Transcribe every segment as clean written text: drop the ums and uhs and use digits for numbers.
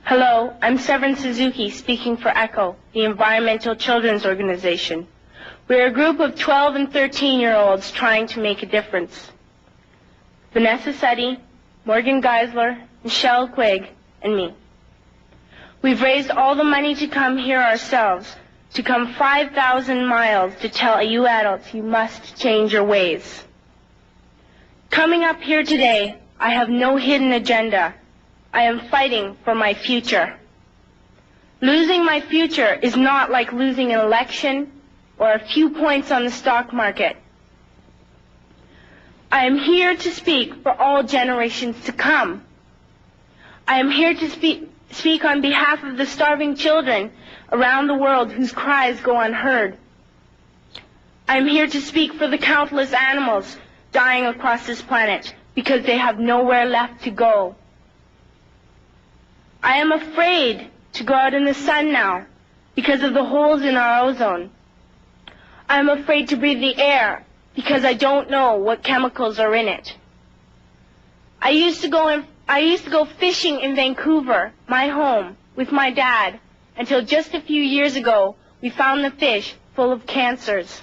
Hello, I'm Severin Suzuki speaking for ECHO, the Environmental Children's Organization. We're a group of 12 and 13-year-olds trying to make a difference. Vanessa Suddy, Morgan Geisler, Michelle Quigg, and me. We've raised all the money to come here ourselves, to come 5,000 miles to tell you adults you must change your ways. Coming up here today, I have no hidden agenda. I am fighting for my future. Losing my future is not like losing an election or a few points on the stock market. I am here to speak for all generations to come. I am here to speak on behalf of the starving children around the world whose cries go unheard. I am here to speak for the countless animals dying across this planet because they have nowhere left to go. I am afraid to go out in the sun now because of the holes in our ozone. I am afraid to breathe the air because I don't know what chemicals are in it. I used to go fishing in Vancouver, my home, with my dad, until just a few years ago we found the fish full of cancers.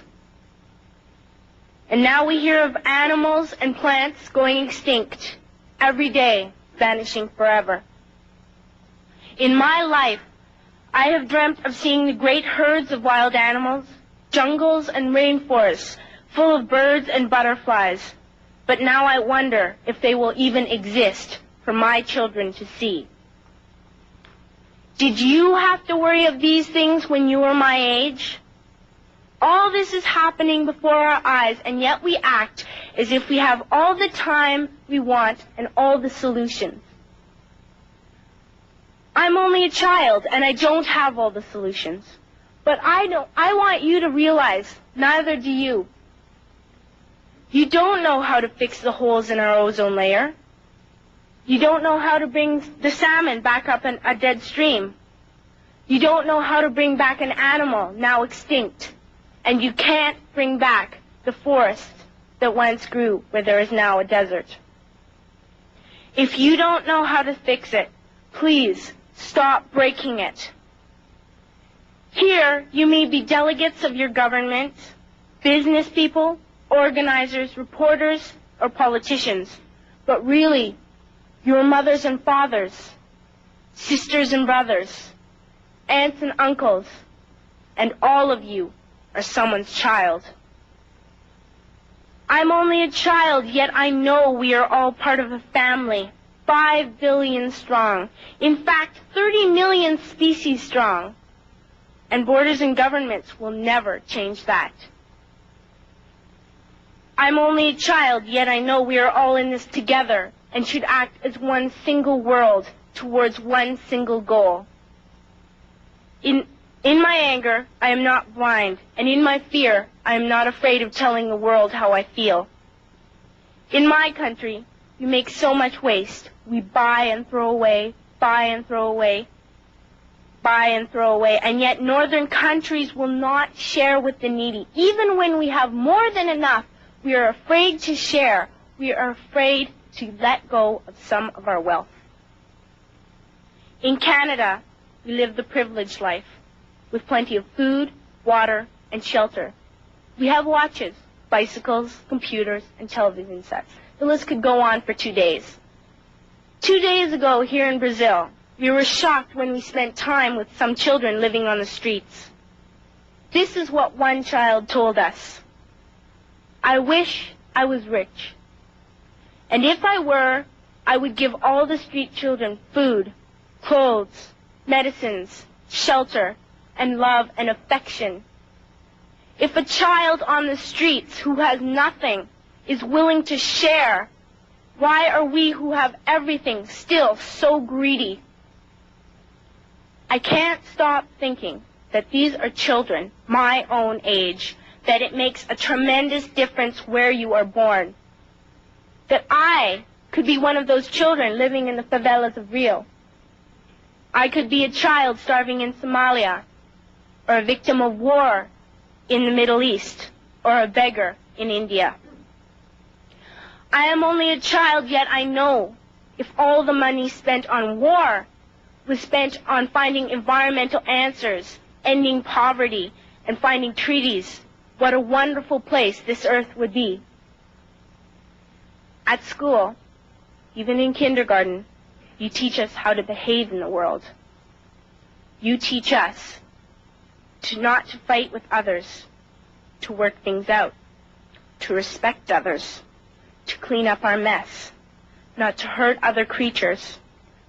And now we hear of animals and plants going extinct, every day vanishing forever. In my life, I have dreamt of seeing the great herds of wild animals, jungles and rainforests full of birds and butterflies. But now I wonder if they will even exist for my children to see. Did you have to worry of these things when you were my age? All this is happening before our eyes, and yet we act as if we have all the time we want and all the solutions. I'm only a child, and I don't have all the solutions. But I want you to realize, neither do you. You don't know how to fix the holes in our ozone layer. You don't know how to bring the salmon back up in a dead stream. You don't know how to bring back an animal now extinct. And you can't bring back the forest that once grew where there is now a desert. If you don't know how to fix it, please stop breaking it. Here, you may be delegates of your government, business people, organizers, reporters, or politicians, but really, your mothers and fathers, sisters and brothers, aunts and uncles, and all of you are someone's child. I'm only a child, yet I know we are all part of a family, 5 billion strong. In fact, 30 million species strong. And borders and governments will never change that. I'm only a child, yet I know we are all in this together and should act as one single world towards one single goal. In my anger, I am not blind, and in my fear, I am not afraid of telling the world how I feel. In my country, we make so much waste. We buy and throw away, buy and throw away, buy and throw away, and yet northern countries will not share with the needy. Even when we have more than enough, we are afraid to share. We are afraid to let go of some of our wealth. In Canada, we live the privileged life, with plenty of food, water, and shelter. We have watches, bicycles, computers, and television sets. The list could go on for 2 days. 2 days ago, here in Brazil, we were shocked when we spent time with some children living on the streets. This is what one child told us. I wish I was rich. And if I were, I would give all the street children food, clothes, medicines, shelter, and love and affection. If a child on the streets who has nothing is willing to share, why are we who have everything still so greedy? I can't stop thinking that these are children my own age, that it makes a tremendous difference where you are born. That I could be one of those children living in the favelas of Rio. I could be a child starving in Somalia, or a victim of war in the Middle East, or a beggar in India. I am only a child, yet I know if all the money spent on war was spent on finding environmental answers, ending poverty, and finding treaties, what a wonderful place this earth would be. At school, even in kindergarten, you teach us how to behave in the world. You teach us not to fight with others, to work things out, to respect others, to clean up our mess, not to hurt other creatures,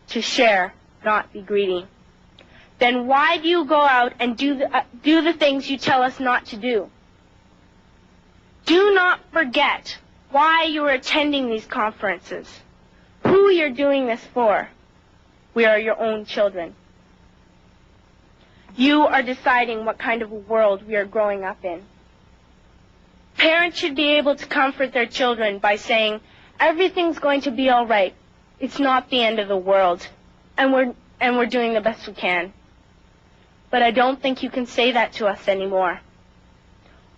to share, not be greedy. Then why do you go out and do the things you tell us not to do? Do not forget why you are attending these conferences, who you're doing this for. We are your own children. You are deciding what kind of a world we are growing up in. Parents should be able to comfort their children by saying, everything's going to be all right. It's not the end of the world, and we're doing the best we can. But I don't think you can say that to us anymore.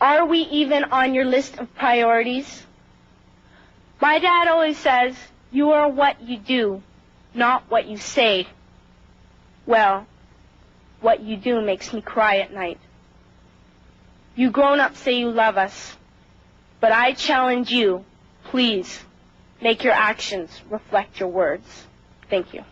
Are we even on your list of priorities? My dad always says, you are what you do, not what you say. Well, what you do makes me cry at night. You grown-ups say you love us, but I challenge you, please, make your actions reflect your words. Thank you.